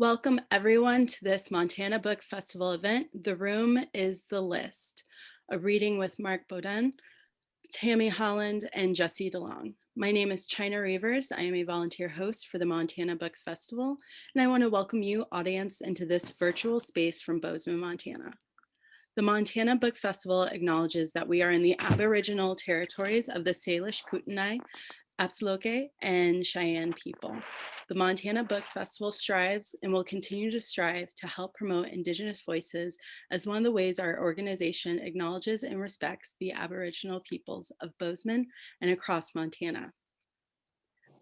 Welcome everyone to this Montana Book Festival event. The room is The List, a reading with Marc Beaudin, Tami Haaland, and Jesse DeLong. My name is China Reavers. I am a volunteer host for the Montana Book Festival, and I want to welcome you, audience, into this virtual space from Bozeman, Montana. The Montana Book Festival acknowledges that we are in the Aboriginal territories of the Salish Kootenai, Absaloke, and Cheyenne people. The Montana Book Festival strives and will continue to strive to help promote Indigenous voices as one of the ways our organization acknowledges and respects the Aboriginal peoples of Bozeman and across Montana.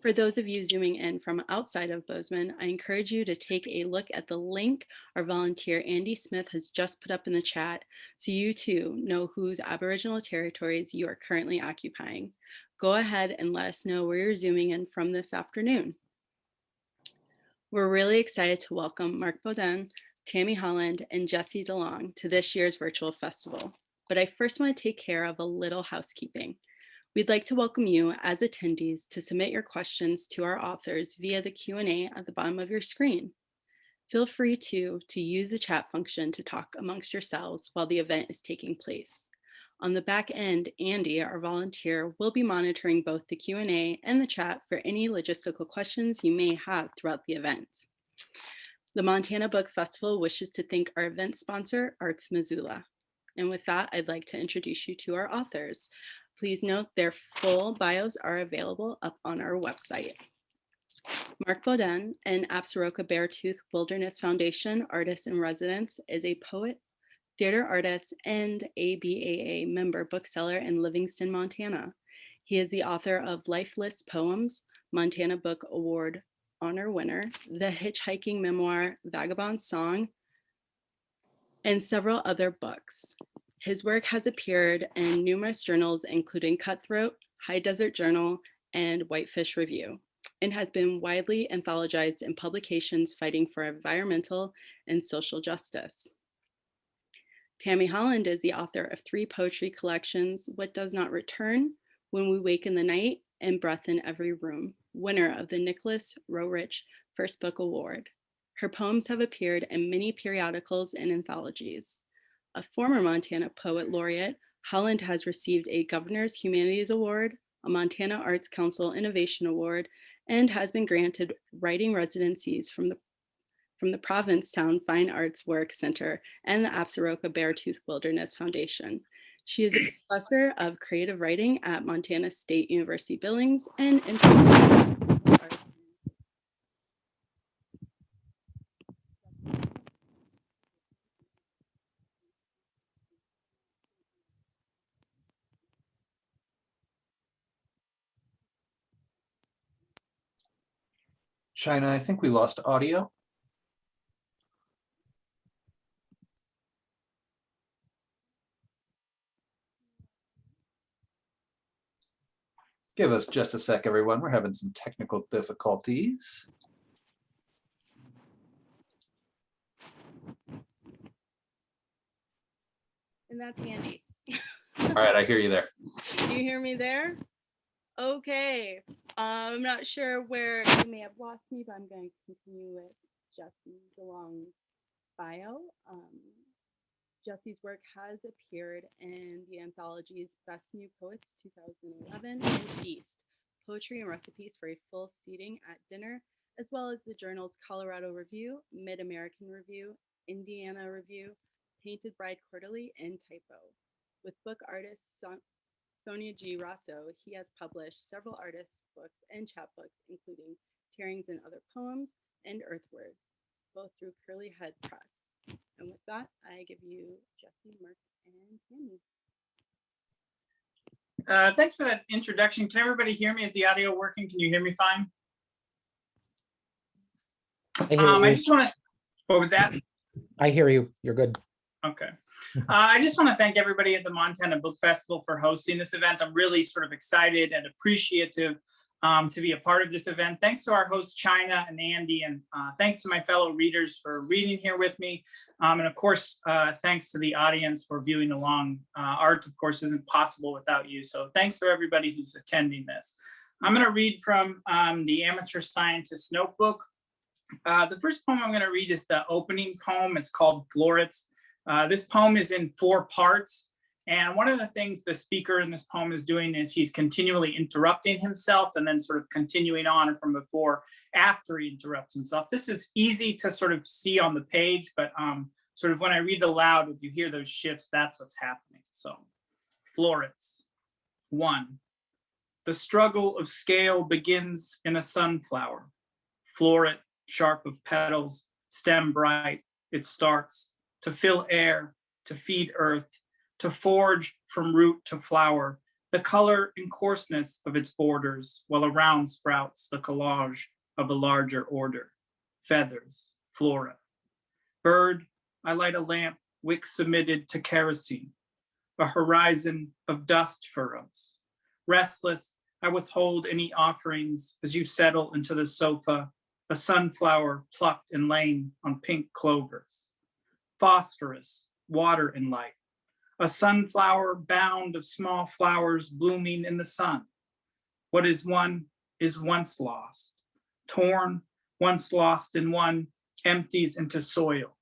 For those of you zooming in from outside of Bozeman, I encourage you to take a look at the link our volunteer Andy Smith has just put up in the chat so you too know whose Aboriginal territories you are currently occupying. Go ahead and let us know where you're zooming in from this afternoon. We're really excited to welcome Marc Beaudin, Tami Holland, and Jesse DeLong to this year's virtual festival. But I first want to take care of a little housekeeping. We'd like to welcome you as attendees to submit your questions to our authors via the Q&A at the bottom of your screen. Feel free to use the chat function to talk amongst yourselves while the event is taking place. On the back end, Andy, our volunteer, will be monitoring both the Q&A and the chat for any logistical questions you may have throughout the event. The Montana Book Festival wishes to thank our event sponsor, Arts Missoula. And with that, I'd like to introduce you to our authors. Please note their full bios are available up on our website. Marc Beaudin, an Absaroka Beartooth Wilderness Foundation artist in residence, is a poet, theater artist, and ABAA member bookseller in Livingston, Montana. He is the author of Life List Poems, Montana Book Award honor winner, the hitchhiking memoir Vagabond Song, and several other books. His work has appeared in numerous journals, including Cutthroat, High Desert Journal, and Whitefish Review, and has been widely anthologized in publications fighting for environmental and social justice. Tammy Holland is the author of 3 poetry collections, What Does Not Return, When We Wake in the Night, and Breath in Every Room, winner of the Nicholas Roerich First Book Award. Her poems have appeared in many periodicals and anthologies. A former Montana Poet Laureate, Holland has received a Governor's Humanities Award, a Montana Arts Council Innovation Award, and has been granted writing residencies from the Provincetown Fine Arts Work Center and the Absaroka Beartooth Wilderness Foundation. She is a professor of creative writing at Montana State University Billings and China, I think we lost audio. Give us just a sec, everyone. We're having some technical difficulties. And that's Andy. All right, I hear you there. Do you hear me there? Okay. I'm not sure where you may have lost me, but I'm going to continue with Jesse DeLong's bio. Jesse's work has appeared in the anthologies Best New Poets 2011 and Feast, Poetry and Recipes for a Full Seating at Dinner, as well as the journals Colorado Review, Mid-American Review, Indiana Review, Painted Bride Quarterly, and Typo. With book artist Sonia G. Rosso, he has published several artists' books and chapbooks, including Tearings and Other Poems and Earthwords, both through Curly Head Press. And with that, I give you Jesse, Marc, and Tammy. Thanks for that introduction. Can everybody hear me? Is the audio working? Can you hear me fine? I just want to, what was that? I hear you. You're good. Okay. I just want to thank everybody at the Montana Book Festival for hosting this event. I'm really sort of excited and appreciative to be a part of this event. Thanks to our hosts, China and Andy, and thanks to my fellow readers for reading here with me. And of course, thanks to the audience for viewing along. Art, of course, isn't possible without you. So thanks for everybody who's attending this. I'm going to read from the Amateur Scientist Notebook. The first poem I'm going to read is the opening poem. It's called Florets. This poem is in 4 parts. And one of the things the speaker in this poem is doing is he's continually interrupting himself and then sort of continuing on from before after he interrupts himself. This is easy to sort of see on the page, but sort of when I read aloud, if you hear those shifts, that's what's happening. So, Florets. 1. The struggle of scale begins in a sunflower. Floret, sharp of petals, stem bright, it starts to fill air, to feed earth, to forge from root to flower, the color and coarseness of its borders, while around sprouts the collage of a larger order. Feathers, flora. Bird, I light a lamp, wick submitted to kerosene, a horizon of dust furrows. Restless, I withhold any offerings as you settle into the sofa, a sunflower plucked and lain on pink clovers. Phosphorus, water and light. A sunflower bound of small flowers blooming in the sun. What is one is once lost. Torn, once lost in one, empties into soil.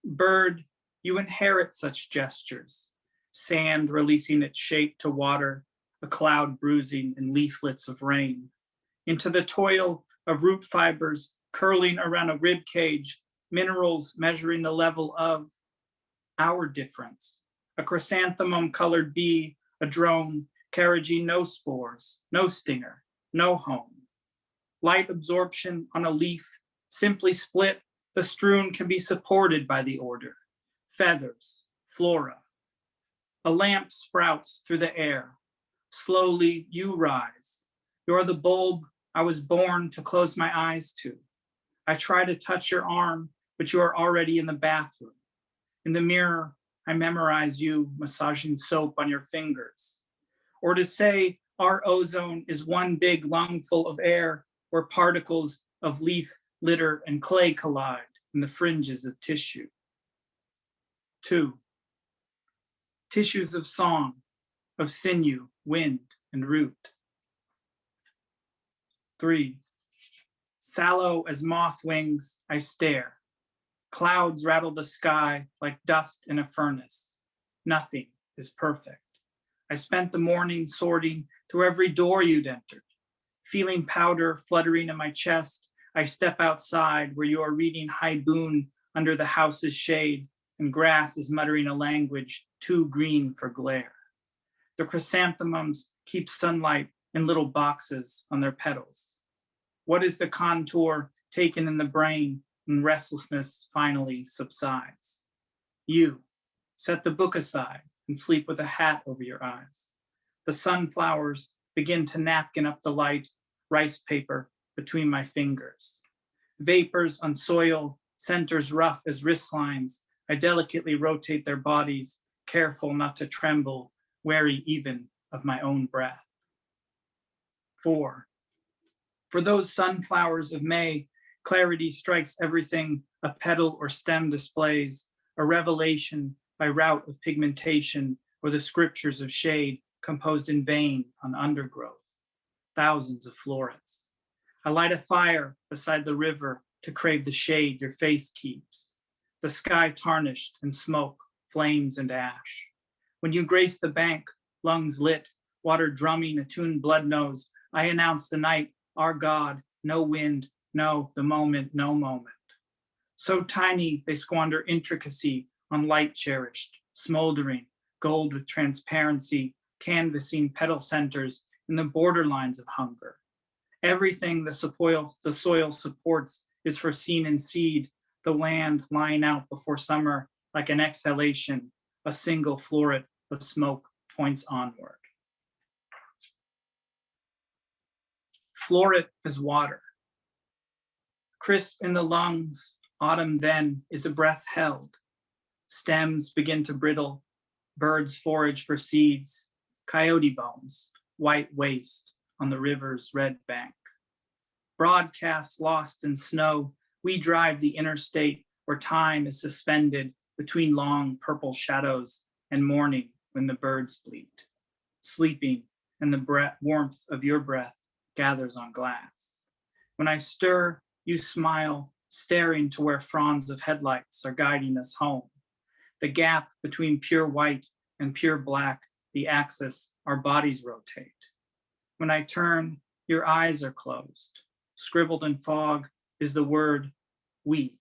Bird, you inherit such gestures. Sand releasing its shape to water, a cloud bruising in leaflets of rain. Into the toil of root fibers curling around a rib cage, minerals measuring the level of our difference. A chrysanthemum colored bee, a drone carrying no spores, no stinger, no home. Light absorption on a leaf, simply split, the strewn can be supported by the order. Feathers, flora. A lamp sprouts through the air. Slowly you rise. You're the bulb I was born to close my eyes to. I try to touch your arm, but you are already in the bathroom. In the mirror, I memorize you massaging soap on your fingers. Or to say our ozone is one big lungful of air where particles of leaf, litter, and clay collide in the fringes of tissue. 2. Tissues of song, of sinew, wind, and root. 3. Sallow as moth wings, I stare. Clouds rattle the sky like dust in a furnace. Nothing is perfect. I spent the morning sorting through every door you'd entered. Feeling powder fluttering in my chest, I step outside where you are reading Haibun under the house's shade, and grass is muttering a language too green for glare. The chrysanthemums keep sunlight in little boxes on their petals. What is the contour taken in the brain when restlessness finally subsides? You set the book aside and sleep with a hat over your eyes. The sunflowers begin to napkin up the light, rice paper between my fingers. Vapors on soil, centers rough as wrist lines. I delicately rotate their bodies, careful not to tremble, wary even of my own breath. 4. For those sunflowers of May, clarity strikes everything a petal or stem displays, a revelation by route of pigmentation or the scriptures of shade composed in vain on undergrowth. Thousands of florets. I light a fire beside the river to crave the shade your face keeps. The sky tarnished and smoke, flames and ash. When you grace the bank, lungs lit, water drumming a tuned blood nose, I announce the night, our God, no wind, no, the moment, no moment. So tiny they squander intricacy on light cherished, smoldering, gold with transparency, canvassing petal centers in the borderlines of hunger. Everything the soil supports is foreseen in seed, the land lying out before summer like an exhalation, a single floret of smoke points onward. Floret is water. Crisp in the lungs, autumn then is a breath held. Stems begin to brittle, birds forage for seeds, coyote bones, white waste on the river's red bank. Broadcasts lost in snow, we drive the interstate where time is suspended between long purple shadows and morning when the birds bleat. Sleeping and the warmth of your breath gathers on glass. When I stir You smile, staring to where fronds of headlights are guiding us home. The gap between pure white and pure black, the axis our bodies rotate. When I turn, your eyes are closed. Scribbled in fog is the word we.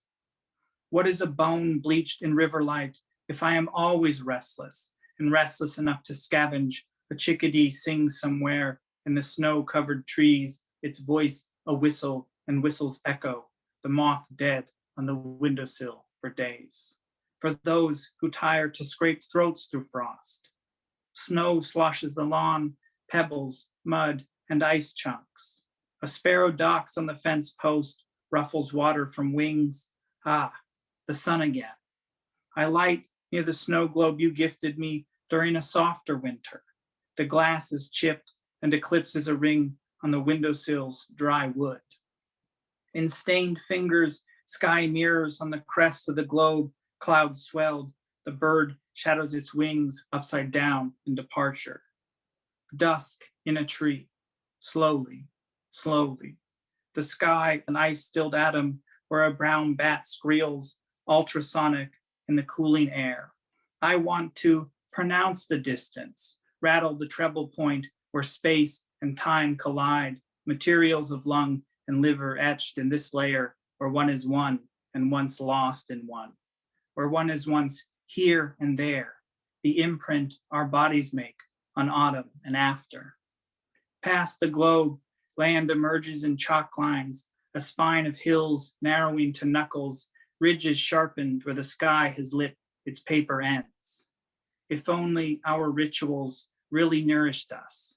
What is a bone bleached in river light if I am always restless and restless enough to scavenge? A chickadee sings somewhere in the snow-covered trees, its voice a whistle and whistles echo, the moth dead on the windowsill for days. For those who tire to scrape throats through frost. Snow sloshes the lawn, pebbles, mud, and ice chunks. A sparrow docks on the fence post, ruffles water from wings. Ah, the sun again. I light near the snow globe you gifted me during a softer winter. The glass is chipped and eclipses a ring on the windowsill's dry wood. In stained fingers, sky mirrors on the crest of the globe, clouds swelled. The bird shadows its wings upside down in departure. Dusk in a tree, slowly, slowly. The sky, an ice-stilled atom where a brown bat squeals, ultrasonic in the cooling air. I want to pronounce the distance, rattle the treble point where space and time collide, materials of lung and liver etched in this layer where one is one and once lost in one, where one is once here and there, the imprint our bodies make on autumn and after. Past the globe, land emerges in chalk lines, a spine of hills narrowing to knuckles, ridges sharpened where the sky has lit its paper ends. If only our rituals really nourished us.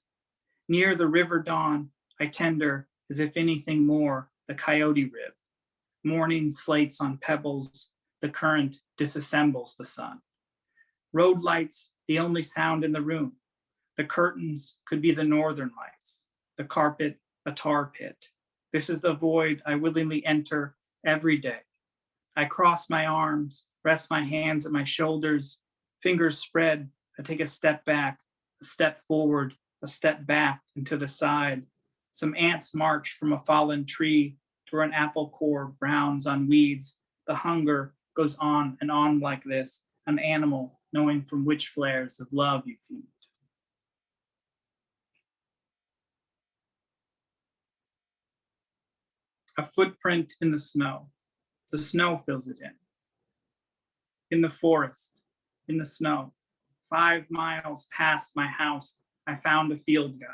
Near the river dawn, I tender, as if anything more, the coyote rib. Morning slates on pebbles, the current disassembles the sun. Road lights, the only sound in the room. The curtains could be the northern lights, the carpet, a tar pit. This is the void I willingly enter every day. I cross my arms, rest my hands at my shoulders, fingers spread. I take a step back, a step forward, a step back and to the side. Some ants march from a fallen tree to where an apple core browns on weeds. The hunger goes on and on like this, an animal knowing from which flares of love you feed. A footprint in the snow. The snow fills it in. In the forest, in the snow, 5 miles past my house, I found a field guide.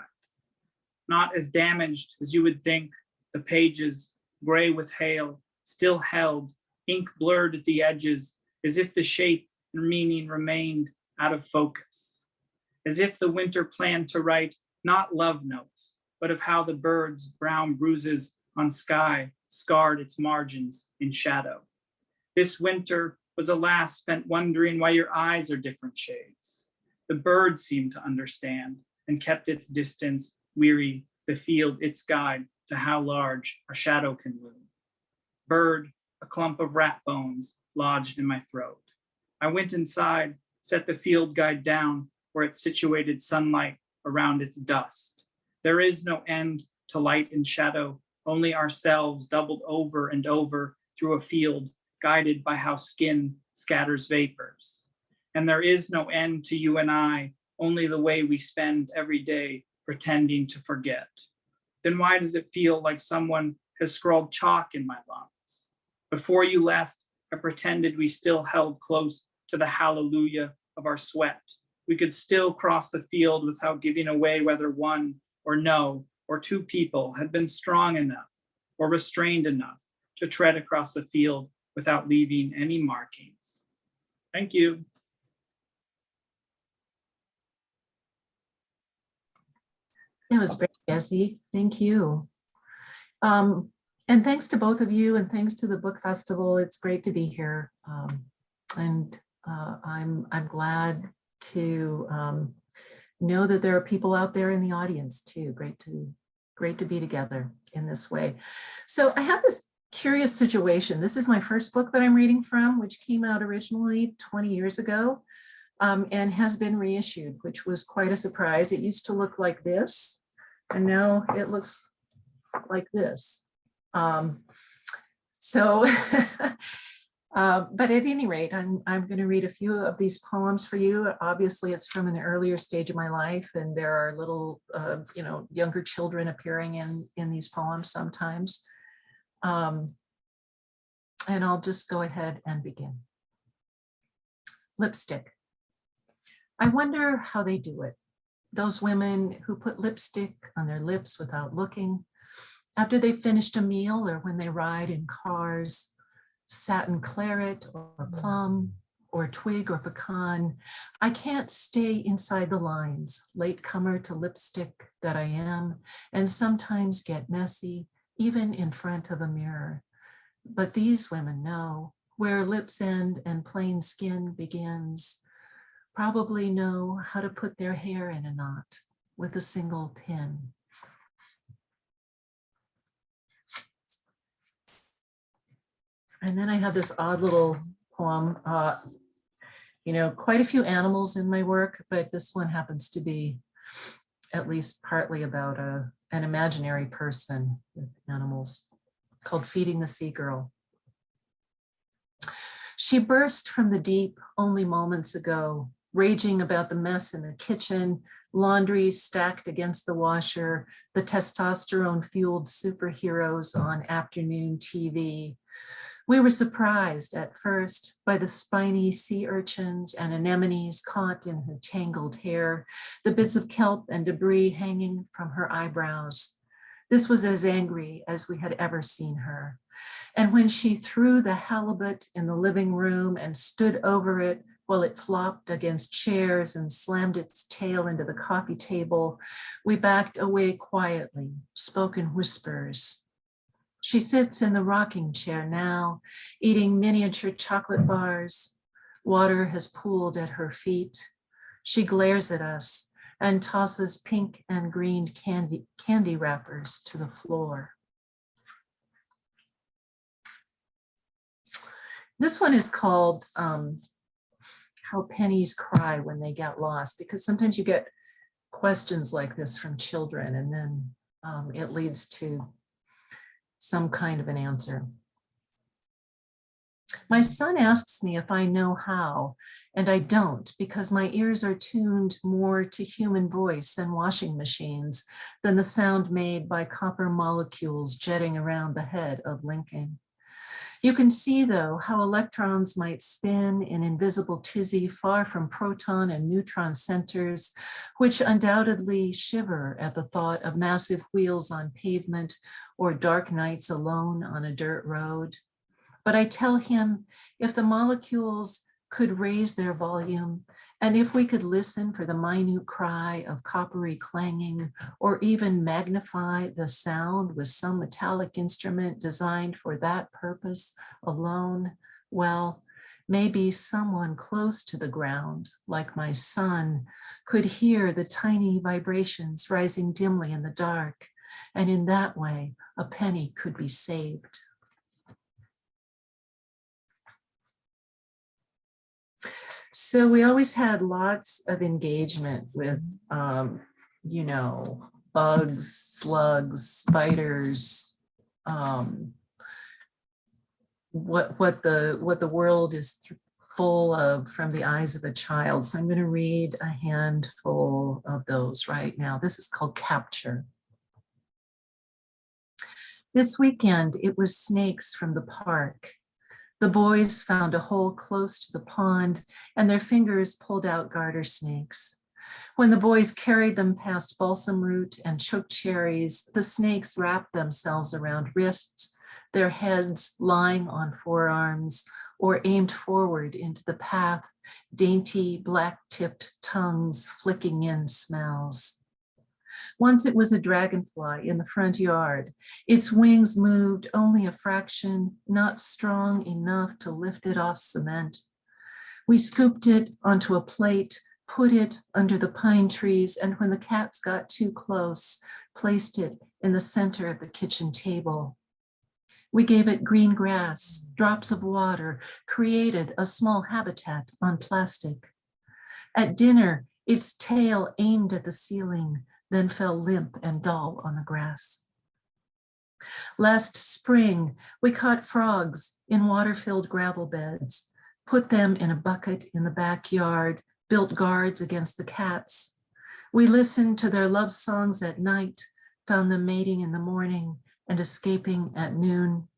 Not as damaged as you would think, the pages, gray with hail, still held, ink blurred at the edges, as if the shape and meaning remained out of focus. As if the winter planned to write not love notes, but of how the birds' brown bruises on sky scarred its margins in shadow. This winter was a last spent wondering why your eyes are different shades. The bird seemed to understand and kept its distance, weary, the field its guide to how large a shadow can loom. Bird, a clump of rat bones lodged in my throat. I went inside, set the field guide down where it situated sunlight around its dust. There is no end to light and shadow, only ourselves doubled over and over through a field, guided by how skin scatters vapors. And there is no end to you and I, only the way we spend every day pretending to forget. Then why does it feel like someone has scrawled chalk in my lungs? Before you left, I pretended we still held close to the hallelujah of our sweat. We could still cross the field without giving away whether one or no or two people had been strong enough or restrained enough to tread across the field without leaving any markings. Thank you. That was great, Jesse. Thank you. And thanks to both of you, and thanks to the book festival. It's great to be here. I'm glad to know that there are people out there in the audience too. Great to be together in this way. So I have this curious situation. This is my first book that I'm reading from, which came out originally 20 years ago and has been reissued, which was quite a surprise. It used to look like this, and now it looks like this. So, but at any rate, I'm going to read a few of these poems for you. Obviously, it's from an earlier stage of my life, and there are little, younger children appearing in these poems sometimes. And I'll just go ahead and begin. Lipstick. I wonder how they do it. Those women who put lipstick on their lips without looking, after they've finished a meal or when they ride in cars, satin claret or plum or twig or pecan. I can't stay inside the lines, latecomer to lipstick that I am, and sometimes get messy, even in front of a mirror. But these women know where lips end and plain skin begins, probably know how to put their hair in a knot with a single pin. And then I have this odd little poem, quite a few animals in my work, but this one happens to be at least partly about an imaginary person with animals, called Feeding the Seagull. She burst from the deep only moments ago, raging about the mess in the kitchen, laundry stacked against the washer, the testosterone-fueled superheroes on afternoon TV. We were surprised at first by the spiny sea urchins and anemones caught in her tangled hair, the bits of kelp and debris hanging from her eyebrows. This was as angry as we had ever seen her. And when she threw the halibut in the living room and stood over it while it flopped against chairs and slammed its tail into the coffee table, we backed away quietly, spoke in whispers. She sits in the rocking chair now, eating miniature chocolate bars. Water has pooled at her feet. She glares at us and tosses pink and green candy wrappers to the floor. This one is called How Pennies Cry When They Get Lost, because sometimes you get questions like this from children, and then it leads to some kind of an answer. My son asks me if I know how, and I don't, because my ears are tuned more to human voice and washing machines than the sound made by copper molecules jetting around the head of Lincoln. You can see, though, how electrons might spin in invisible tizzy far from proton and neutron centers, which undoubtedly shiver at the thought of massive wheels on pavement or dark nights alone on a dirt road. But I tell him if the molecules could raise their volume, and if we could listen for the minute cry of coppery clanging, or even magnify the sound with some metallic instrument designed for that purpose alone, well, maybe someone close to the ground, like my son, could hear the tiny vibrations rising dimly in the dark, and in that way, a penny could be saved. So we always had lots of engagement with, bugs, slugs, spiders, what the world is full of from the eyes of a child. So I'm going to read a handful of those right now. This is called Capture. This weekend, it was snakes from the park. The boys found a hole close to the pond and their fingers pulled out garter snakes. When the boys carried them past balsam root and choke cherries, the snakes wrapped themselves around wrists, their heads lying on forearms or aimed forward into the path, dainty black-tipped tongues flicking in smells. Once it was a dragonfly in the front yard. Its wings moved only a fraction, not strong enough to lift it off cement. We scooped it onto a plate, put it under the pine trees, and when the cats got too close, placed it in the center of the kitchen table. We gave it green grass, drops of water, created a small habitat on plastic. At dinner, its tail aimed at the ceiling, then fell limp and dull on the grass. Last spring, we caught frogs in water-filled gravel beds, put them in a bucket in the backyard, built guards against the cats. We listened to their love songs at night, found them mating in the morning and escaping at noon.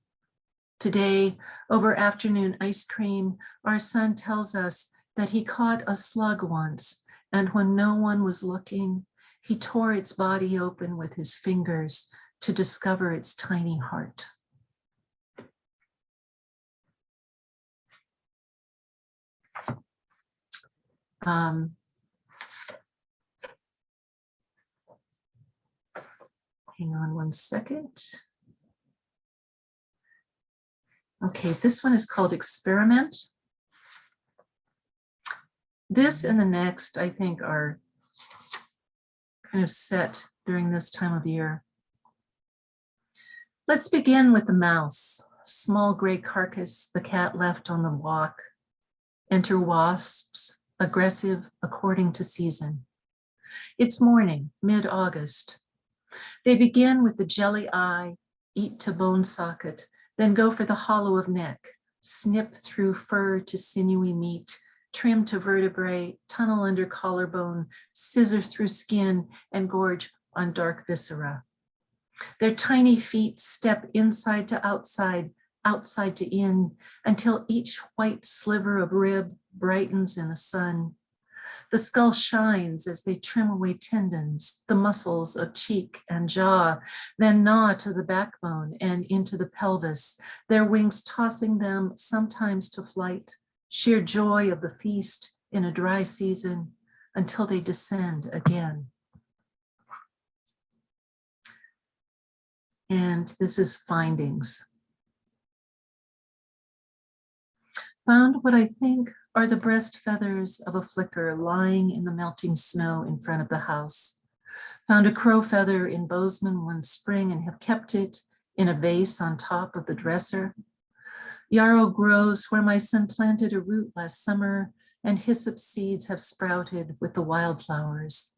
Today, over afternoon ice cream, our son tells us that he caught a slug once, and when no one was looking, he tore its body open with his fingers to discover its tiny heart. Hang on one second. Okay, this one is called Experiment. This and the next, I think, are kind of set during this time of year. Let's begin with the mouse, small gray carcass the cat left on the walk. Enter wasps, aggressive according to season. It's morning, mid-August. They begin with the jelly eye, eat to bone socket, then go for the hollow of neck, snip through fur to sinewy meat, trim to vertebrae, tunnel under collarbone, scissor through skin, and gorge on dark viscera. Their tiny feet step inside to outside, outside to in, until each white sliver of rib brightens in the sun. The skull shines as they trim away tendons, the muscles of cheek and jaw, then gnaw to the backbone and into the pelvis, their wings tossing them sometimes to flight, sheer joy of the feast in a dry season, until they descend again. And this is findings. Found what I think are the breast feathers of a flicker lying in the melting snow in front of the house. Found a crow feather in Bozeman one spring and have kept it in a vase on top of the dresser. Yarrow grows where my son planted a root last summer, and hyssop seeds have sprouted with the wildflowers.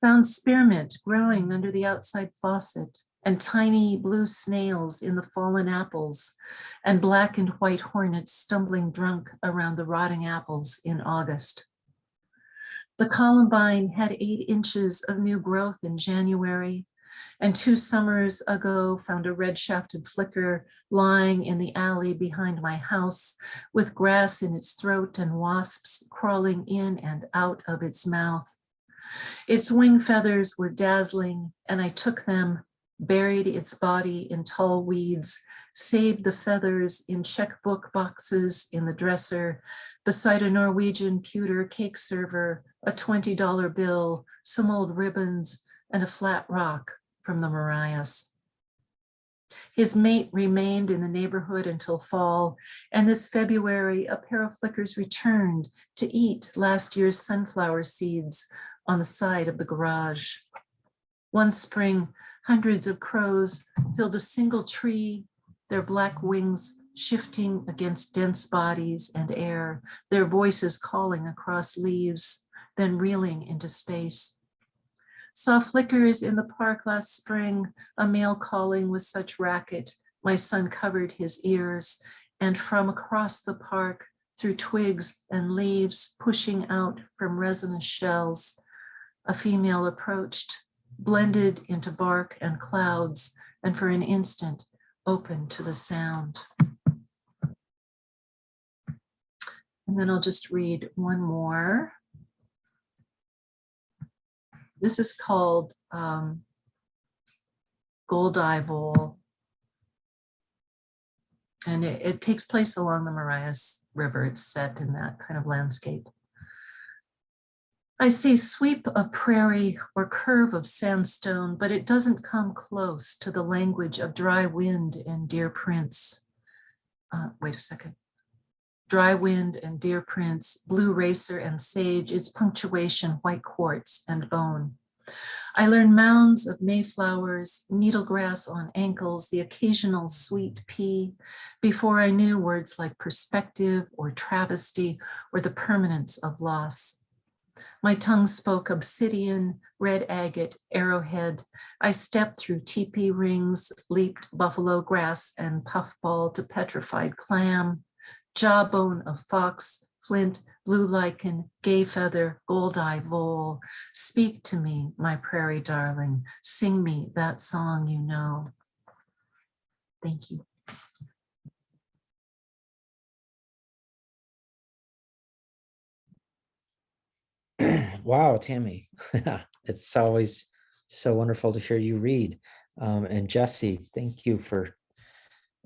Found spearmint growing under the outside faucet, and tiny blue snails in the fallen apples, and black and white hornets stumbling drunk around the rotting apples in August. The columbine had 8 inches of new growth in January, and 2 summers ago found a red-shafted flicker lying in the alley behind my house with grass in its throat and wasps crawling in and out of its mouth. Its wing feathers were dazzling, and I took them, buried its body in tall weeds, saved the feathers in checkbook boxes in the dresser, beside a Norwegian pewter cake server, a $20 bill, some old ribbons, and a flat rock from the Marias. His mate remained in the neighborhood until fall, and this February, a pair of flickers returned to eat last year's sunflower seeds on the side of the garage. One spring, hundreds of crows filled a single tree, their black wings shifting against dense bodies and air, their voices calling across leaves, then reeling into space. Saw flickers in the park last spring, a male calling with such racket, my son covered his ears, and from across the park, through twigs and leaves pushing out from resinous shells, a female approached, blended into bark and clouds, and for an instant open to the sound. And then I'll just read one more. This is called Goldeye Vole, and it takes place along the Marias River. It's set in that kind of landscape. I say sweep of prairie or curve of sandstone, but it doesn't come close to the language of dry wind and deer prints. Wait a second. Dry wind and deer prints, blue racer and sage, its punctuation, white quartz and bone. I learned mounds of mayflowers, needlegrass on ankles, the occasional sweet pea, before I knew words like perspective or travesty or the permanence of loss. My tongue spoke obsidian, red agate, arrowhead. I stepped through teepee rings, leaped buffalo grass and puffball to petrified clam, jawbone of fox, flint, blue lichen, gay feather, gold eye vole. Speak to me, my prairie darling. Sing me that song you know. Thank you. Wow, Tammy. It's always so wonderful to hear you read. And Jesse, thank you for,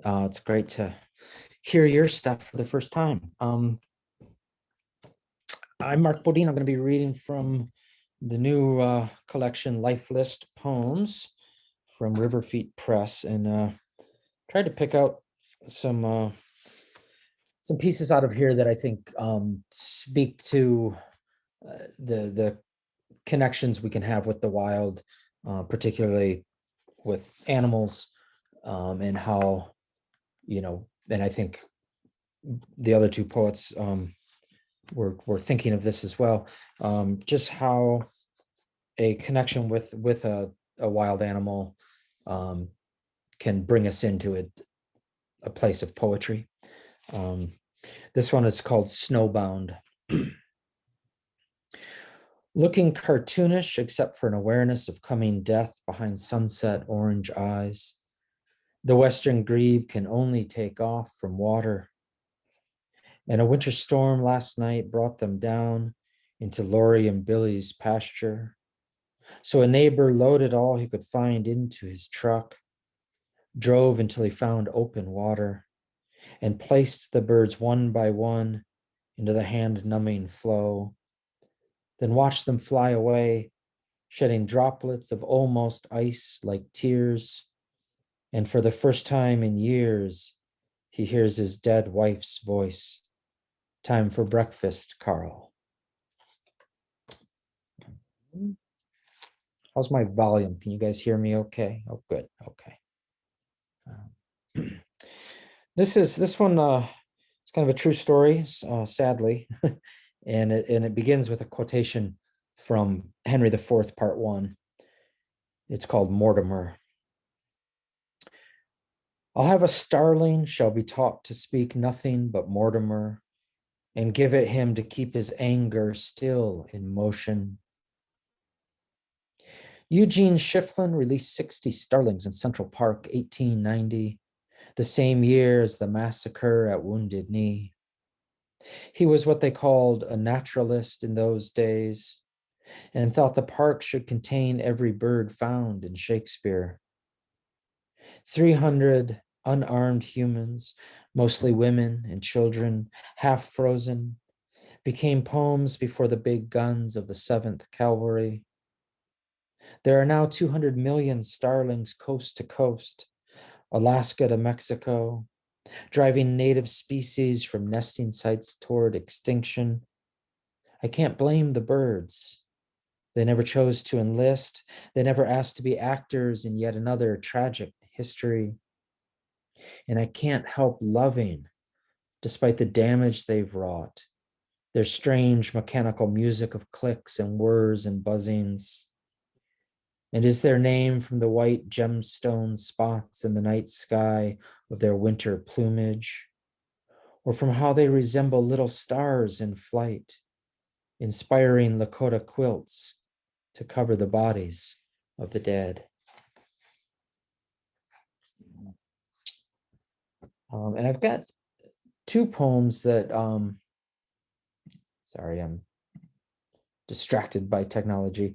it's great to hear your stuff for the first time. I'm Marc Beaudin. I'm going to be reading from the new collection, Life List Poems from River Feet Press, and tried to pick out some pieces out of here that I think speak to the connections we can have with the wild, particularly with animals, and how, and I think the other two poets were thinking of this as well, just how a connection with a wild animal can bring us into a place of poetry. This one is called Snowbound. Looking cartoonish except for an awareness of coming death behind sunset orange eyes. The western grebe can only take off from water. And a winter storm last night brought them down into Lori and Billy's pasture. So a neighbor loaded all he could find into his truck, drove until he found open water, and placed the birds one by one into the hand-numbing flow, then watched them fly away, shedding droplets of almost ice like tears. And for the first time in years, he hears his dead wife's voice. Time for breakfast, Carl. How's my volume? Can you guys hear me okay? Oh, good. Okay. This one it's kind of a true story, sadly. and it begins with a quotation from Henry IV, Part 1. It's called Mortimer. I'll have a starling shall be taught to speak nothing but Mortimer, and give it him to keep his anger still in motion. Eugene Schifflin released 60 starlings in Central Park, 1890, the same year as the massacre at Wounded Knee. He was what they called a naturalist in those days, and thought the park should contain every bird found in Shakespeare. 300 unarmed humans, mostly women and children, half frozen, became poems before the big guns of the 7th Cavalry. There are now 200 million starlings coast to coast, Alaska to Mexico, driving native species from nesting sites toward extinction. I can't blame the birds. They never chose to enlist. They never asked to be actors in yet another tragic history. And I can't help loving, despite the damage they've wrought, their strange mechanical music of clicks and whirs and buzzings. And is their name from the white gemstone spots in the night sky of their winter plumage, or from how they resemble little stars in flight, inspiring Lakota quilts to cover the bodies of the dead? And I've got two poems that, sorry, I'm distracted by technology.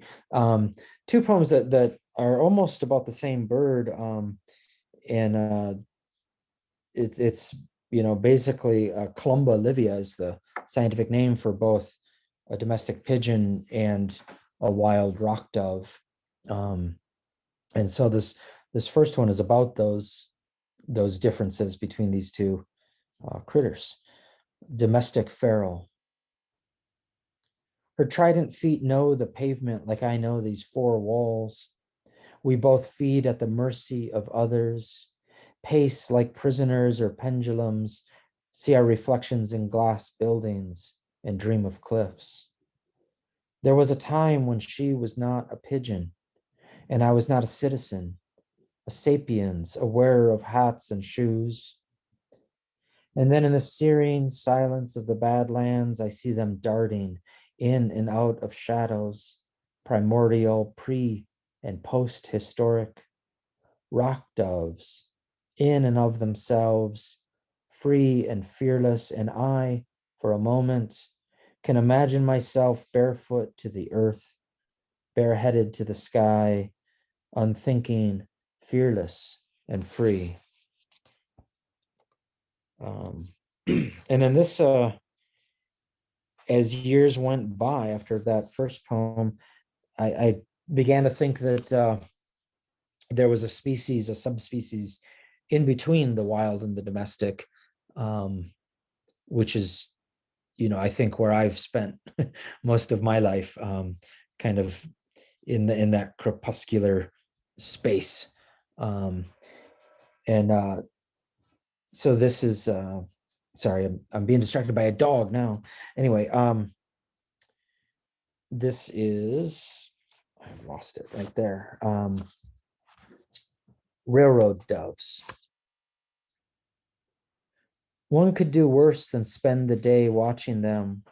Two poems that are almost about the same bird. And it's basically Columba livia is the scientific name for both a domestic pigeon and a wild rock dove. And so this first one is about those differences between these two critters. Domestic feral. Her trident feet know the pavement like I know these four walls. We both feed at the mercy of others, pace like prisoners or pendulums, see our reflections in glass buildings and dream of cliffs. There was a time when she was not a pigeon, and I was not a citizen, a sapiens, a wearer of hats and shoes. And then in the serene silence of the Badlands, I see them darting in and out of shadows, primordial, pre and post historic, rock doves, in and of themselves, free and fearless. And I, for a moment, can imagine myself barefoot to the earth, bareheaded to the sky, unthinking, fearless, and free. And then this, as years went by after that first poem, I began to think that there was a species, a subspecies in between the wild and the domestic, which is, I think where I've spent most of my life, kind of in that crepuscular space. So this is, sorry, I'm being distracted by a dog now. Anyway, this is, I've lost it right there. Railroad doves. One could do worse than spend the day watching them,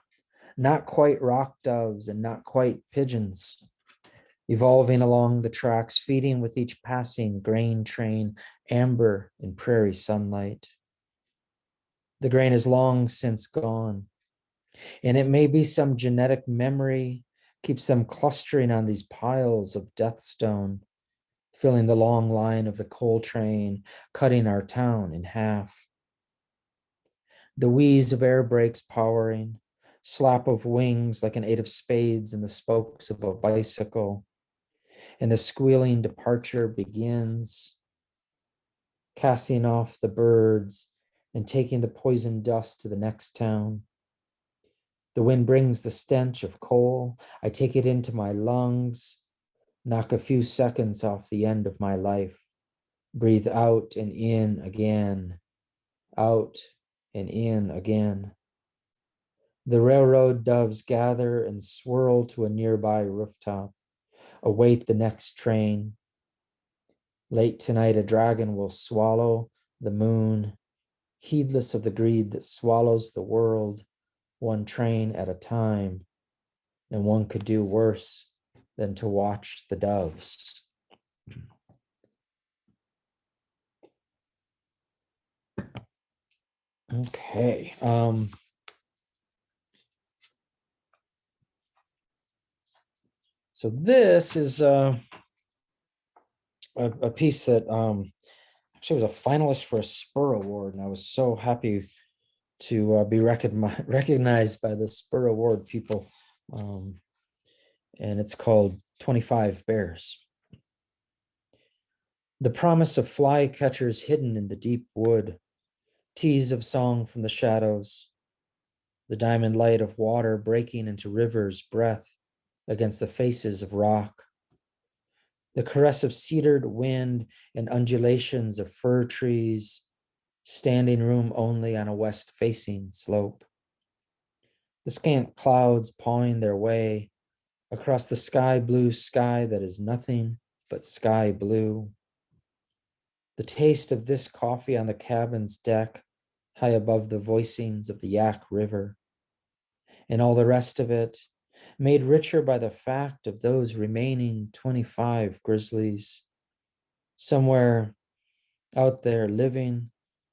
not quite rock doves and not quite pigeons, evolving along the tracks, feeding with each passing grain train, amber in prairie sunlight. The grain is long since gone, and it may be some genetic memory keeps them clustering on these piles of death stone, filling the long line of the coal train, cutting our town in half. The wheeze of air brakes powering, slap of wings like an eight of spades in the spokes of a bicycle, and the squealing departure begins, casting off the birds and taking the poison dust to the next town. The wind brings the stench of coal. I take it into my lungs, knock a few seconds off the end of my life, breathe out and in again, out and in again. The railroad doves gather and swirl to a nearby rooftop, await the next train. Late tonight, a dragon will swallow the moon, heedless of the greed that swallows the world, one train at a time. And one could do worse than to watch the doves. Okay. So this is a piece that actually was a finalist for a Spur Award, and I was so happy to be recognized by the Spur Award people. And it's called 25 Bears. The promise of flycatchers hidden in the deep wood, tease of song from the shadows, the diamond light of water breaking into rivers' breath against the faces of rock, the caress of cedared wind and undulations of fir trees, standing room only on a west-facing slope. The scant clouds pawing their way across the sky blue sky that is nothing but sky blue. The taste of this coffee on the cabin's deck, high above the voicings of the Yak River, and all the rest of it, made richer by the fact of those remaining 25 grizzlies, somewhere out there living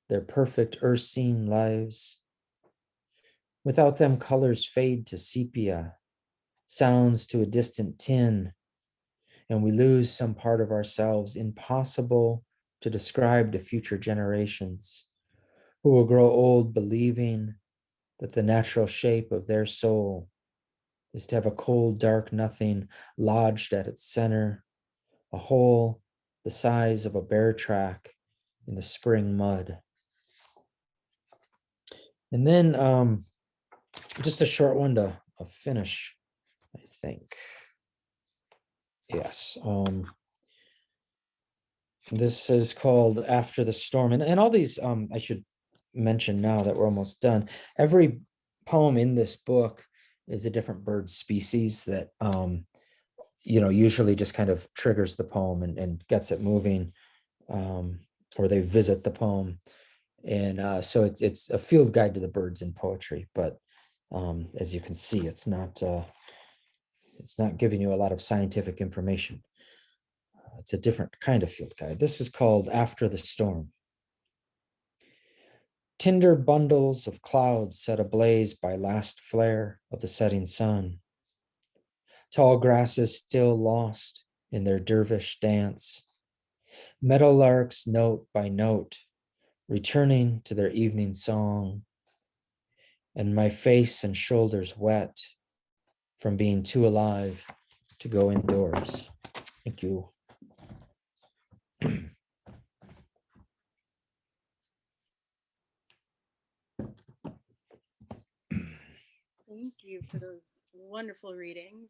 their perfect Ursine lives. Without them, colors fade to sepia, sounds to a distant tin, and we lose some part of ourselves impossible to describe to future generations, who will grow old believing that the natural shape of their soul is to have a cold, dark nothing lodged at its center, a hole the size of a bear track in the spring mud. And then just a short one to finish, I think. Yes. This is called After the Storm. And all these, I should mention now that we're almost done. Every poem in this book is a different bird species that, usually just kind of triggers the poem and gets it moving, or they visit the poem. And so it's a field guide to the birds in poetry, but as you can see, it's not giving you a lot of scientific information. It's a different kind of field guide. This is called After the Storm. Tinder bundles of clouds set ablaze by last flare of the setting sun. Tall grasses still lost in their dervish dance. Meadowlarks note by note, returning to their evening song. And my face and shoulders wet from being too alive to go indoors. Thank you. Thank you for those wonderful readings.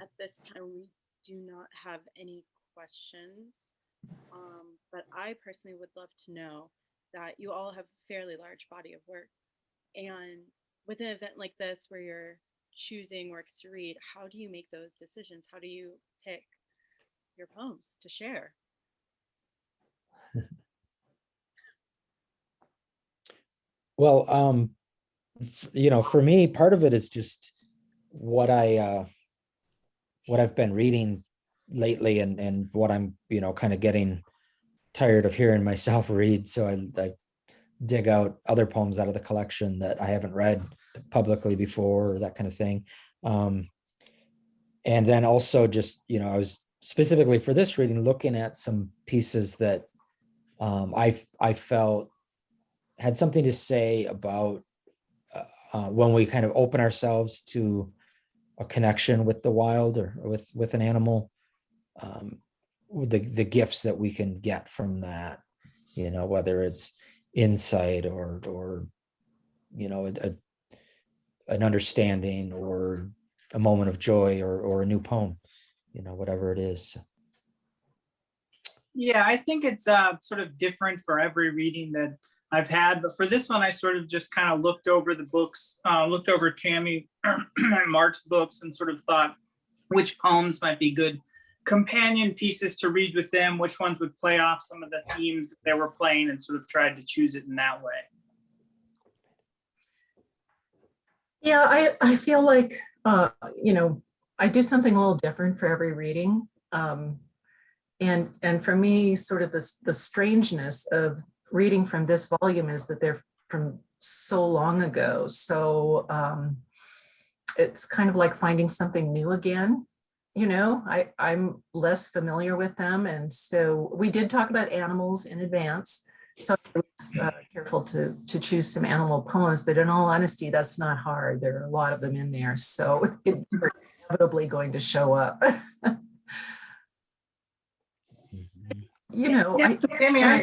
At this time, we do not have any questions, but I personally would love to know that you all have a fairly large body of work. And with an event like this where you're choosing works to read, how do you make those decisions? How do you pick your poems to share? Well, for me, part of it is just what I've been reading lately, and what I'm, kind of getting tired of hearing myself read. So I dig out other poems out of the collection that I haven't read publicly before, or that kind of thing. And then also just, I was specifically for this reading looking at some pieces that I felt had something to say about when we kind of open ourselves to a connection with the wild, or with an animal, the gifts that we can get from that, whether it's insight or an understanding, or a moment of joy, or a new poem, whatever it is. Yeah, I think it's sort of different for every reading that I've had, but for this one, I sort of just kind of looked over the books, looked over Tammy and Marc's books, and sort of thought which poems might be good companion pieces to read with them, which ones would play off some of the themes that they were playing, and sort of tried to choose it in that way. Yeah, I feel like, I do something a little different for every reading. And for me, sort of the strangeness of reading from this volume is that they're from so long ago. So it's kind of like finding something new again. I'm less familiar with them. And so we did talk about animals in advance. So I was careful to choose some animal poems, but in all honesty, that's not hard. There are a lot of them in there. So it's inevitably going to show up. Tammy, I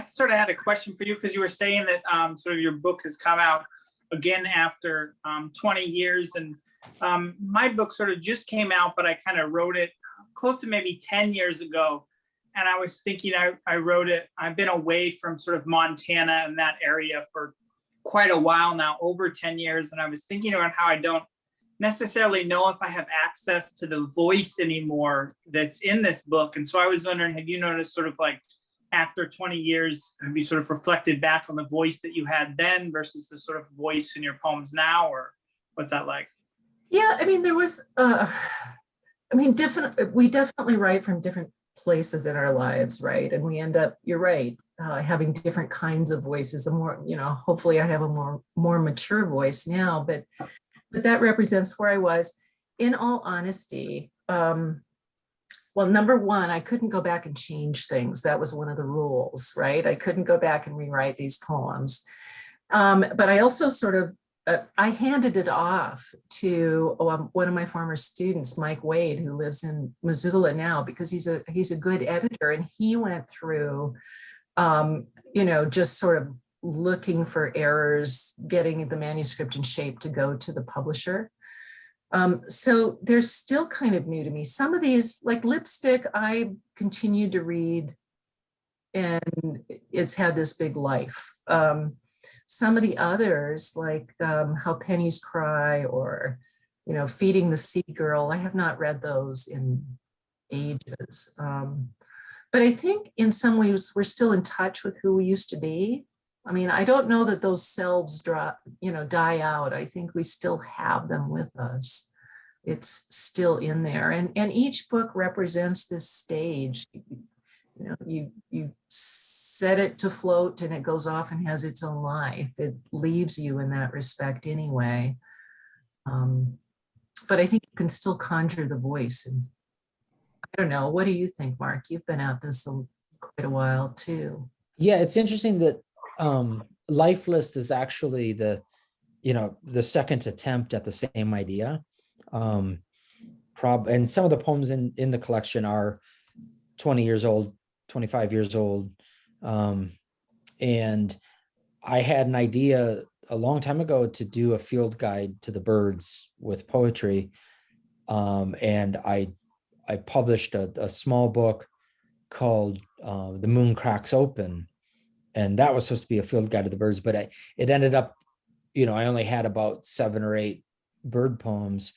sort of had a question for you, because you were saying that sort of your book has come out again after 20 years, and my book sort of just came out, but I kind of wrote it close to maybe 10 years ago. And I was thinking, I wrote it, I've been away from sort of Montana and that area for quite a while now, over 10 years. And I was thinking about how I don't necessarily know if I have access to the voice anymore that's in this book. And so I was wondering, have you noticed sort of like after 20 years, have you sort of reflected back on the voice that you had then versus the sort of voice in your poems now, or what's that like? Yeah, I mean, there was, we definitely write from different places in our lives, right? And we end up, you're right, having different kinds of voices. A more, hopefully I have a more mature voice now, but that represents where I was. In all honesty, well, number one, I couldn't go back and change things. That was one of the rules, right? I couldn't go back and rewrite these poems. But I also sort of, I handed it off to one of my former students, Mike Wade, who lives in Missoula now, because he's a good editor, and he went through, just sort of looking for errors, getting the manuscript in shape to go to the publisher. So they're still kind of new to me. Some of these, like Lipstick, I continued to read, and it's had this big life. some of the others, like How Pennies Cry or, Feeding the Sea Girl, I have not read those in ages. But I think in some ways we're still in touch with who we used to be. I mean, I don't know that those selves die out. I think we still have them with us. It's still in there. And each book represents this stage. You set it to float and it goes off and has its own life. It leaves you in that respect anyway. But I think you can still conjure the voice. And I don't know, what do you think, Mark? You've been at this quite a while too. Yeah, it's interesting that Life List is actually the second attempt at the same idea. And some of the poems in the collection are 20 years old, 25 years old. And I had an idea a long time ago to do a field guide to the birds with poetry. And I published a small book called The Moon Cracks Open. And that was supposed to be a field guide to the birds, but it ended up, I only had about 7 or 8 bird poems.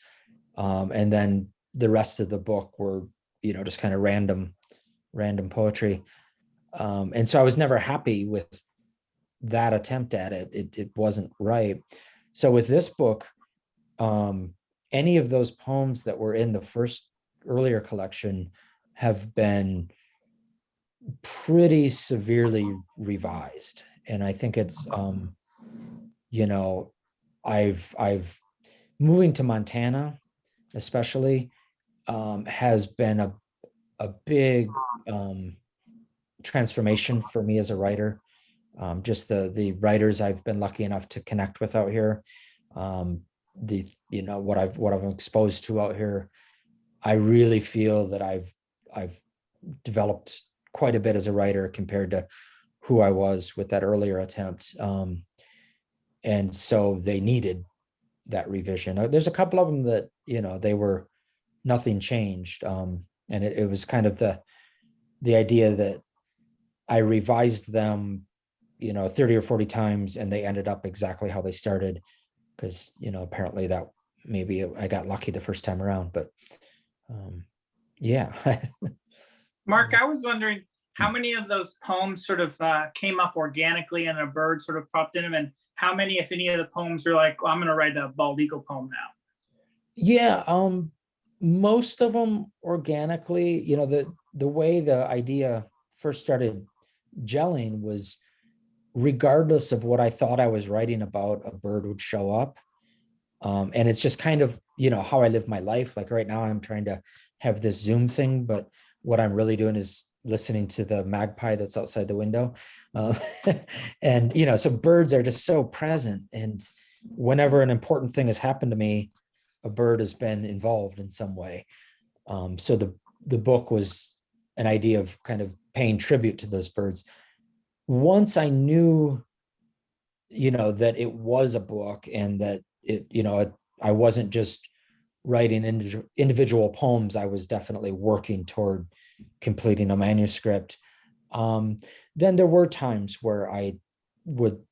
And then the rest of the book were, just kind of random poetry. And so I was never happy with that attempt at it. It wasn't right. So with this book, any of those poems that were in the first earlier collection have been pretty severely revised. And I think it's, I've moving to Montana, especially, has been a big transformation for me as a writer. Just the writers I've been lucky enough to connect with out here, what I've exposed to out here, I really feel that I've developed quite a bit as a writer compared to who I was with that earlier attempt. And so they needed that revision. There's a couple of them that, they were, nothing changed. And it was kind of the idea that I revised them, 30 or 40 times, and they ended up exactly how they started. Because, apparently that maybe I got lucky the first time around, but yeah. Mark, I was wondering how many of those poems sort of came up organically and a bird sort of popped in them, and how many, if any, of the poems are like, I'm going to write a bald eagle poem now? Yeah, most of them organically. The way the idea first started gelling was, regardless of what I thought I was writing about, a bird would show up. And it's just kind of, how I live my life. Like right now I'm trying to have this Zoom thing, but what I'm really doing is listening to the magpie that's outside the window. And, so birds are just so present. And whenever an important thing has happened to me, a bird has been involved in some way. So the book was an idea of kind of paying tribute to those birds. Once I knew, that it was a book and that I wasn't just writing individual poems, I was definitely working toward completing a manuscript. Then there were times where I would,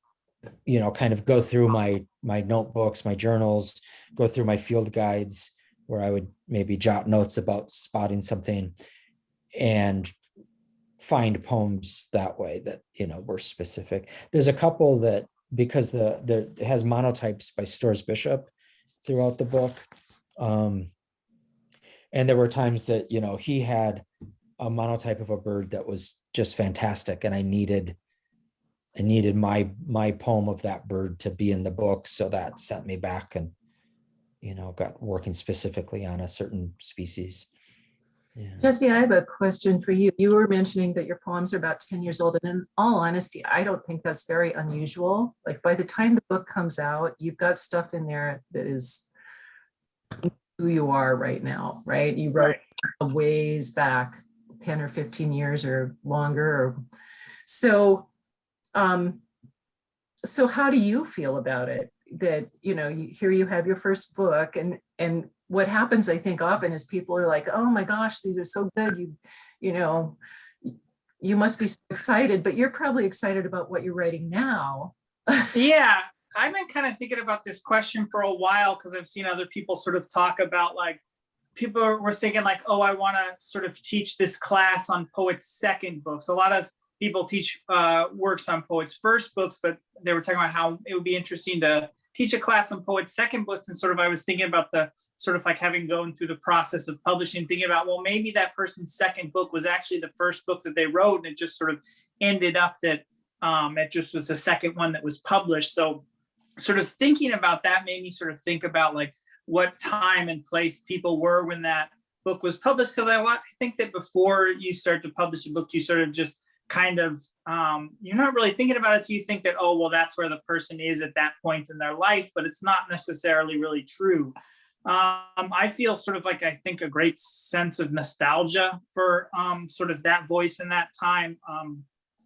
kind of go through my notebooks, my journals, go through my field guides, where I would maybe jot notes about spotting something and find poems that way that, were specific. There's a couple that, because it has monotypes by Storrs Bishop throughout the book. And there were times that, he had a monotype of a bird that was just fantastic. And I needed my poem of that bird to be in the book. So that sent me back and, got working specifically on a certain species. Yeah. Jesse, I have a question for you. You were mentioning that your poems are about 10 years old. And in all honesty, I don't think that's very unusual. Like by the time the book comes out, you've got stuff in there that is who you are right now, right? You wrote a ways back, 10 or 15 years or longer. So how do you feel about it? That, here you have your first book, and what happens, I think, often is people are like, oh my gosh, these are so good. You must be so excited, but you're probably excited about what you're writing now. Yeah, I've been kind of thinking about this question for a while because I've seen other people sort of talk about like people were thinking like, oh, I want to sort of teach this class on poets' second books. A lot of people teach works on poets' first books, but they were talking about how it would be interesting to teach a class on poets' second books. And sort of I was thinking about the sort of like having gone through the process of publishing, thinking about, well, maybe that person's second book was actually the first book that they wrote, and it just sort of ended up that it just was the second one that was published. So sort of thinking about that made me sort of think about like what time and place people were when that book was published. Because I think that before you start to publish a book, you sort of just kind of, you're not really thinking about it. So you think that, oh, well, that's where the person is at that point in their life, but it's not necessarily really true. I feel sort of like, I think a great sense of nostalgia for sort of that voice in that time.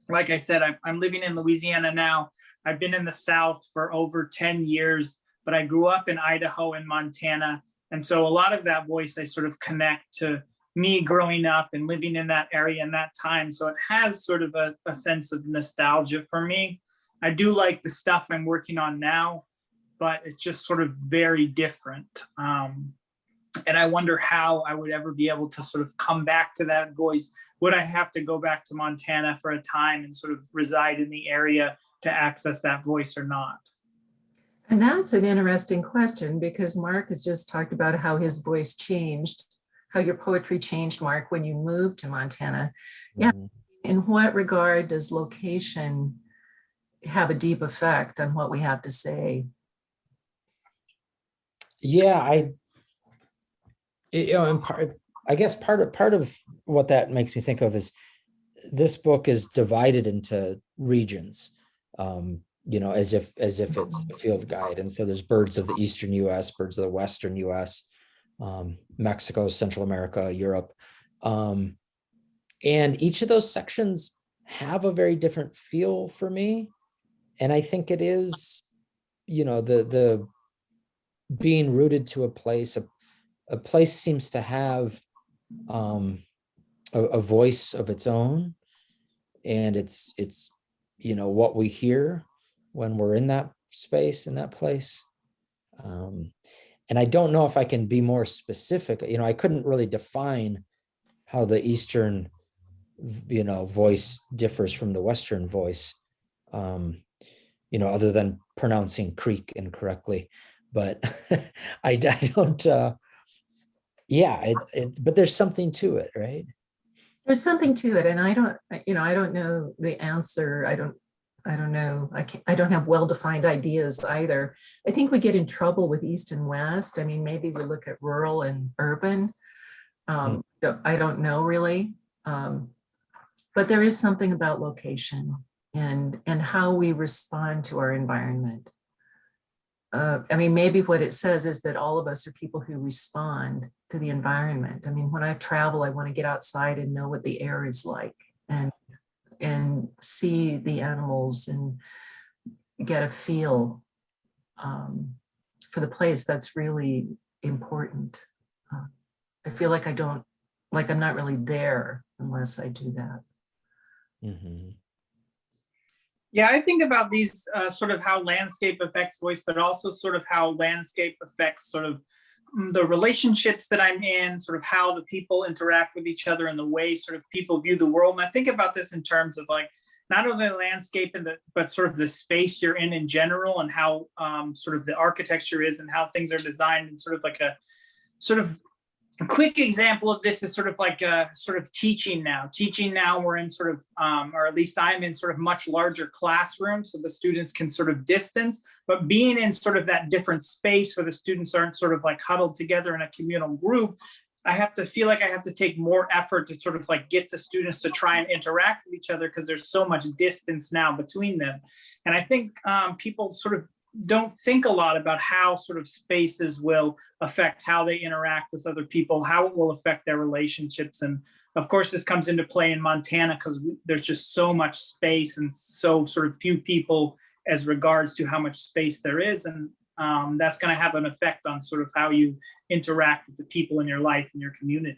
Like I said, I'm living in Louisiana now. I've been in the South for over 10 years, but I grew up in Idaho and Montana. And so a lot of that voice, I sort of connect to me growing up and living in that area in that time. So it has sort of a sense of nostalgia for me. I do like the stuff I'm working on now, but it's just sort of very different. And I wonder how I would ever be able to sort of come back to that voice. Would I have to go back to Montana for a time and sort of reside in the area to access that voice or not? And that's an interesting question, because Mark has just talked about how his voice changed, how your poetry changed, Mark, when you moved to Montana. Yeah. In what regard does location have a deep effect on what we have to say? Yeah, and I guess part of what that makes me think of is this book is divided into regions, as if it's a field guide. And so there's birds of the Eastern US, birds of the Western US, Mexico, Central America, Europe. And each of those sections have a very different feel for me. And I think it is, the being rooted to a place, a place seems to have a voice of its own, and it's what we hear when we're in that space, in that place. And I don't know if I can be more specific. I couldn't really define how the Eastern voice differs from the Western voice, other than pronouncing creek incorrectly. But I don't but there's something to it, right? There's something to it, and I don't know the answer. I don't know. I don't have well-defined ideas either. I think we get in trouble with East and West. I mean, maybe we look at rural and urban. I don't know really, but there is something about location and how we respond to our environment. I mean, maybe what it says is that all of us are people who respond to the environment. I mean, when I travel, I want to get outside and know what the air is like, and see the animals and get a feel for the place. That's really important. I feel like I'm not really there unless I do that. Mm-hmm. Yeah, I think about these sort of how landscape affects voice, but also sort of how landscape affects sort of the relationships that I'm in, sort of how the people interact with each other and the way sort of people view the world. And I think about this in terms of like, not only the landscape, but sort of the space you're in general, and how sort of the architecture is and how things are designed, and sort of like a quick example of this is sort of like sort of teaching now. We're in sort of, or at least I'm in sort of much larger classrooms, so the students can sort of distance, but being in sort of that different space where the students aren't sort of like huddled together in a communal group, I feel like I have to take more effort to sort of like get the students to try and interact with each other, because there's so much distance now between them. And I think people sort of don't think a lot about how sort of spaces will affect how they interact with other people, how it will affect their relationships. And of course, this comes into play in Montana because there's just so much space and so sort of few people as regards to how much space there is. And that's going to have an effect on sort of how you interact with the people in your life and your community.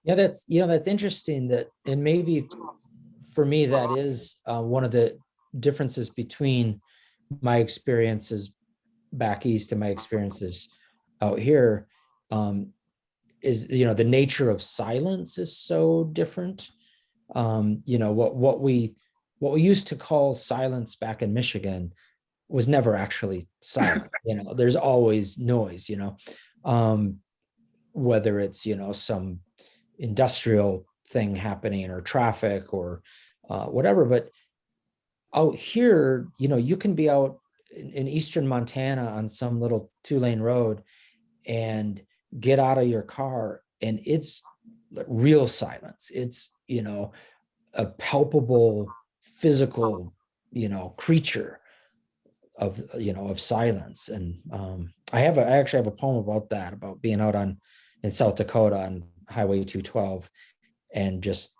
Yeah, that's interesting, that, and maybe for me, that is one of the differences between my experiences back east and my experiences out here is, the nature of silence is so different. What we used to call silence back in Michigan was never actually silent. There's always noise, whether it's, some industrial thing happening or traffic or whatever. But out here, you can be out in eastern Montana on some little 2-lane road and get out of your car and it's real silence. It's, a palpable physical, creature of silence. And I actually have a poem about that, about being out in South Dakota on Highway 212 and just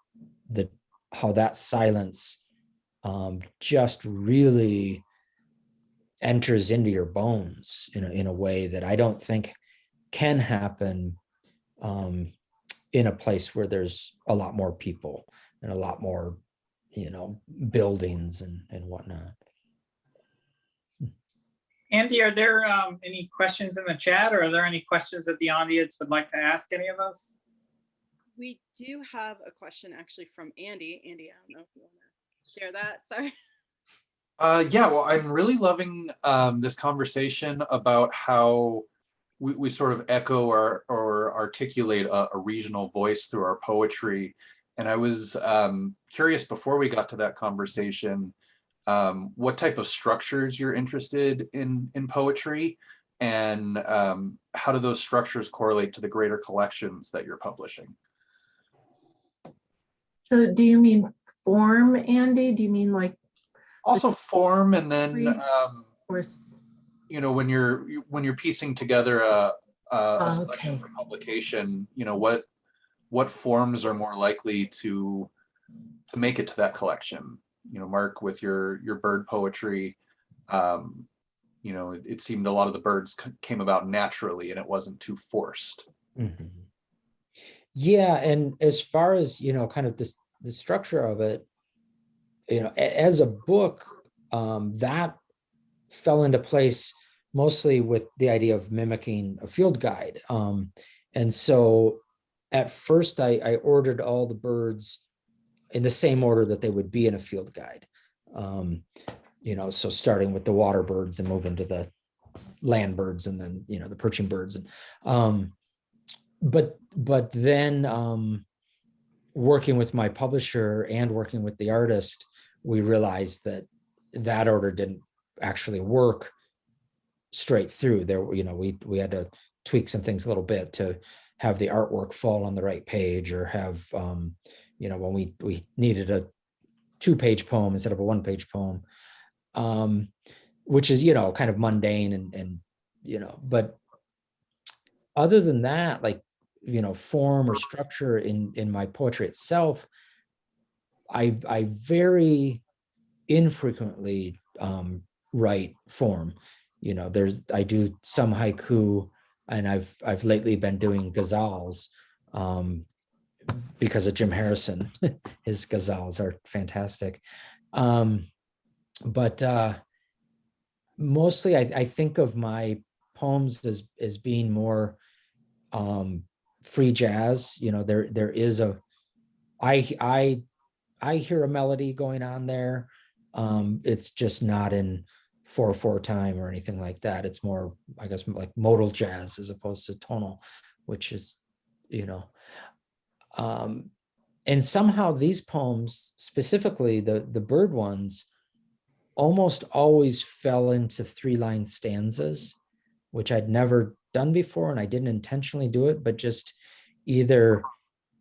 how that silence just really enters into your bones in a way that I don't think can happen in a place where there's a lot more people and a lot more, buildings and whatnot. Andy, are there any questions in the chat, or are there any questions that the audience would like to ask any of us? We do have a question actually from Andy. Andy, I don't know if you want to share that. Sorry. Yeah, well, I'm really loving this conversation about how we sort of echo or articulate a regional voice through our poetry. And I was curious before we got to that conversation, what type of structures you're interested in poetry, and how do those structures correlate to the greater collections that you're publishing? So do you mean form, Andy? Do you mean like Also form, and then or when you're piecing together a selection okay. for publication, what forms are more likely to make it to that collection? Mark, with your bird poetry, it seemed a lot of the birds came about naturally and it wasn't too forced. Mm-hmm. Yeah, and as far as kind of the structure of it, as a book, that fell into place mostly with the idea of mimicking a field guide. And so at first I ordered all the birds in the same order that they would be in a field guide. So starting with the water birds and moving to the land birds and then, the perching birds. And but then working with my publisher and working with the artist, we realized that order didn't actually work straight through. There, we had to tweak some things a little bit to have the artwork fall on the right page, or have when we needed a 2-page poem instead of a 1-page poem, which is kind of mundane and but other than that, like form or structure in my poetry itself, I very infrequently write form. I do some haiku, and I've lately been doing ghazals because of Jim Harrison. His ghazals are fantastic. But mostly I think of my poems as being more free jazz. There is I hear a melody going on there. It's just not in 4/4 time or anything like that. It's more, I guess, like modal jazz as opposed to tonal, which is, and somehow these poems, specifically the bird ones, almost always fell into 3-line stanzas, which I'd never done before, and I didn't intentionally do it, but just either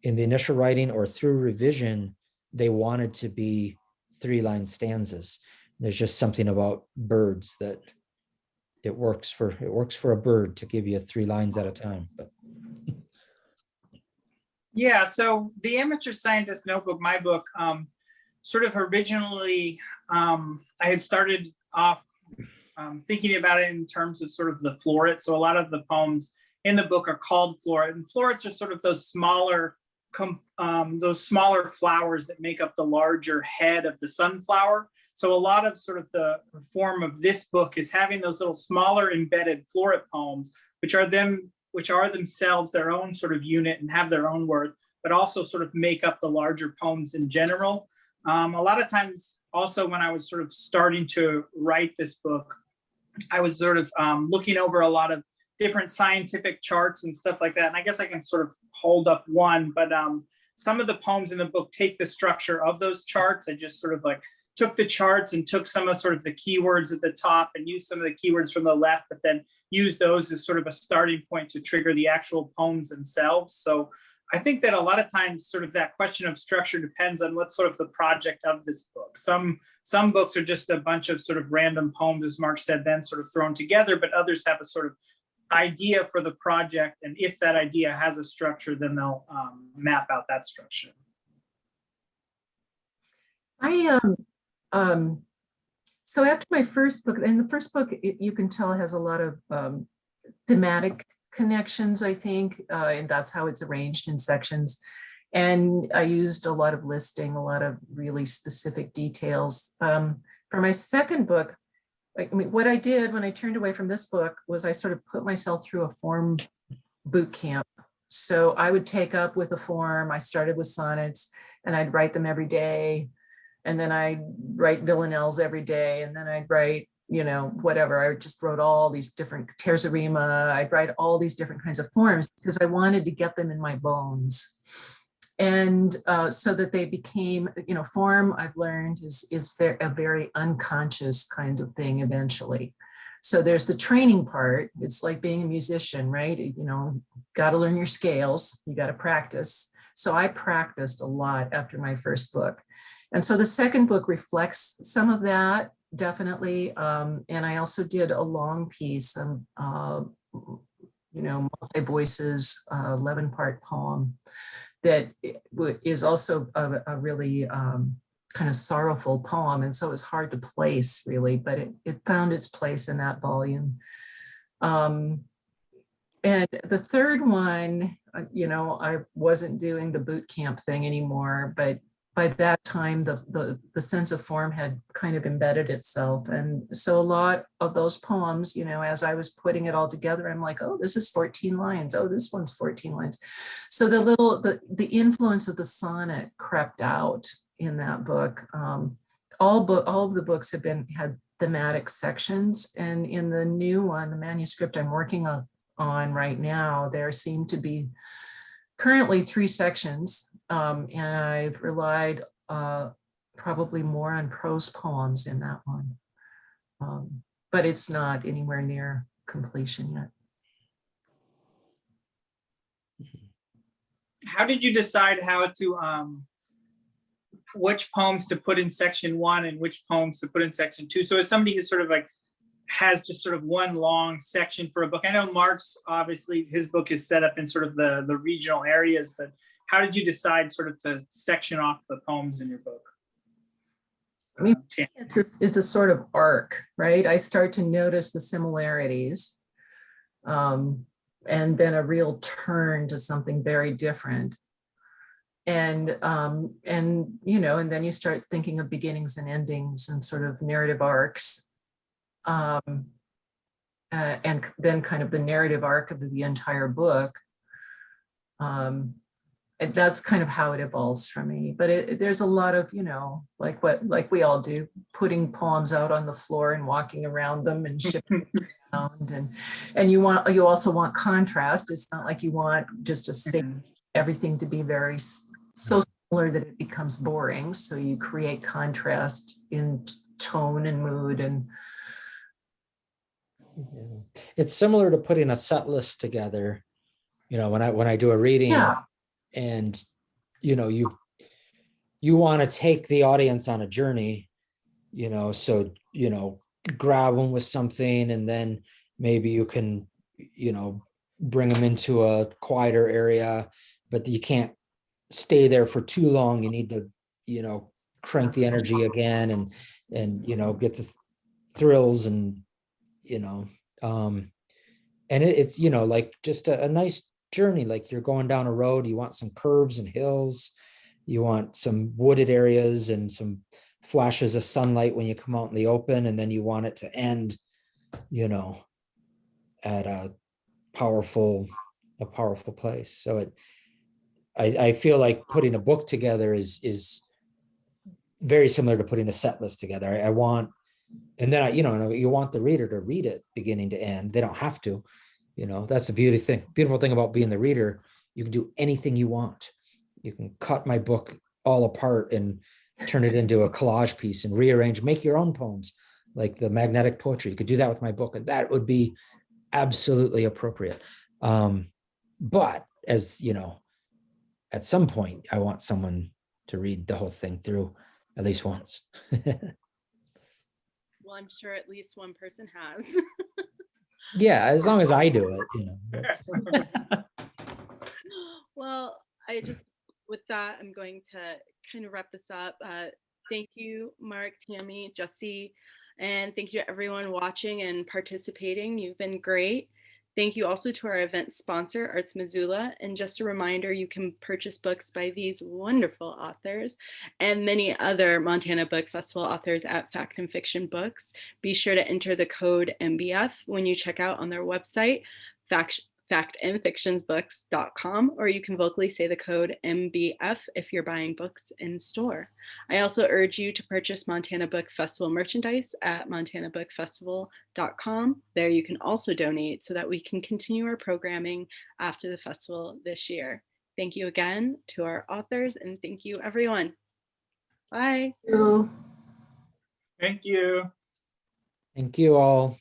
in the initial writing or through revision, they wanted to be 3-line stanzas. There's just something about birds that it works for a bird to give you 3 lines at a time. But yeah, so the Amateur Scientist Notebook, my book, sort of originally, I had started off thinking about it in terms of sort of the floret. So a lot of the poems in the book are called floret, and florets are sort of those smaller flowers that make up the larger head of the sunflower. So a lot of sort of the form of this book is having those little smaller embedded floret poems, which are themselves their own sort of unit and have their own worth, but also sort of make up the larger poems in general. A lot of times also when I was sort of starting to write this book, I was sort of looking over a lot of different scientific charts and stuff like that. And I guess I can sort of hold up one, but some of the poems in the book take the structure of those charts. I just sort of like took the charts and took some of sort of the keywords at the top and used some of the keywords from the left, but then used those as sort of a starting point to trigger the actual poems themselves. So I think that a lot of times sort of that question of structure depends on what sort of the project of this book. Some books are just a bunch of sort of random poems, as Mark said, then sort of thrown together, but others have a sort of idea for the project. And if that idea has a structure, then they'll map out that structure. So after my first book, and the first book, you can tell has a lot of thematic connections, I think, and that's how it's arranged in sections. And I used a lot of listing, a lot of really specific details. For my second book, what I did when I turned away from this book was I sort of put myself through a form boot camp. So I would take up with a form. I started with sonnets and I'd write them every day. And then I'd write villanelles every day. And then I'd write, whatever. I just wrote all these different terzarima. I'd write all these different kinds of forms because I wanted to get them in my bones. And so that they became, form I've learned is a very unconscious kind of thing eventually. So there's the training part. It's like being a musician, right? Got to learn your scales. You got to practice. So I practiced a lot after my first book. And so the second book reflects some of that, definitely. And I also did a long piece, multi-voices, 11-part poem that is also a really kind of sorrowful poem. And so it's hard to place really, but it found its place in that volume. And the third one, I wasn't doing the boot camp thing anymore, but by that time, the sense of form had kind of embedded itself. And so a lot of those poems, as I was putting it all together, I'm like, oh, this is 14 lines. Oh, this one's 14 lines. So the influence of the sonnet crept out in that book. All of the books had thematic sections. And in the new one, the manuscript I'm working on right now, there seem to be currently 3 sections. And I've relied probably more on prose poems in that one. But it's not anywhere near completion yet. How did you decide how to, which poems to put in section 1 and which poems to put in section 2? So as somebody who sort of like has just sort of one long section for a book, I know Mark's obviously his book is set up in sort of the regional areas, but how did you decide sort of to section off the poems in your book? I mean, it's a sort of arc, right? I start to notice the similarities, and then a real turn to something very different. And then you start thinking of beginnings and endings and sort of narrative arcs. And then kind of the narrative arc of the entire book. And that's kind of how it evolves for me. But there's a lot of, like we all do, putting poems out on the floor and walking around them and shifting around. And you also want contrast. It's not like you want just everything to be so similar that it becomes boring. So you create contrast in tone and mood and. Yeah. It's similar to putting a set list together, when I do a reading. Yeah. And you want to take the audience on a journey, so grab them with something, and then maybe you can bring them into a quieter area, but you can't stay there for too long. You need to crank the energy again and get the thrills and it's like just a nice journey, like you're going down a road. You want some curves and hills, you want some wooded areas and some flashes of sunlight when you come out in the open, and then you want it to end, you know, at a powerful place. So I feel like putting a book together is very similar to putting a set list together. I want, and then you want the reader to read it beginning to end. They don't have to, that's the beautiful thing about being the reader. You can do anything you want. You can cut my book all apart and turn it into a collage piece and rearrange, make your own poems, like the magnetic poetry. You could do that with my book, and that would be absolutely appropriate. But as you know, at some point, I want someone to read the whole thing through at least once. Well, I'm sure at least one person has. Yeah, as long as I do it, that's... Well, with that, I'm going to kind of wrap this up. Thank you, Mark, Tammy, Jesse, and thank you to everyone watching and participating. You've been great. Thank you also to our event sponsor, Arts Missoula. And just a reminder, you can purchase books by these wonderful authors and many other Montana Book Festival authors at Fact and Fiction Books. Be sure to enter the code MBF when you check out on their website, factandfictionsbooks.com, or you can vocally say the code MBF if you're buying books in store. I also urge you to purchase Montana Book Festival merchandise at montanabookfestival.com. There you can also donate so that we can continue our programming after the festival this year. Thank you again to our authors, and thank you everyone. Bye. Thank you. Thank you. Thank you all.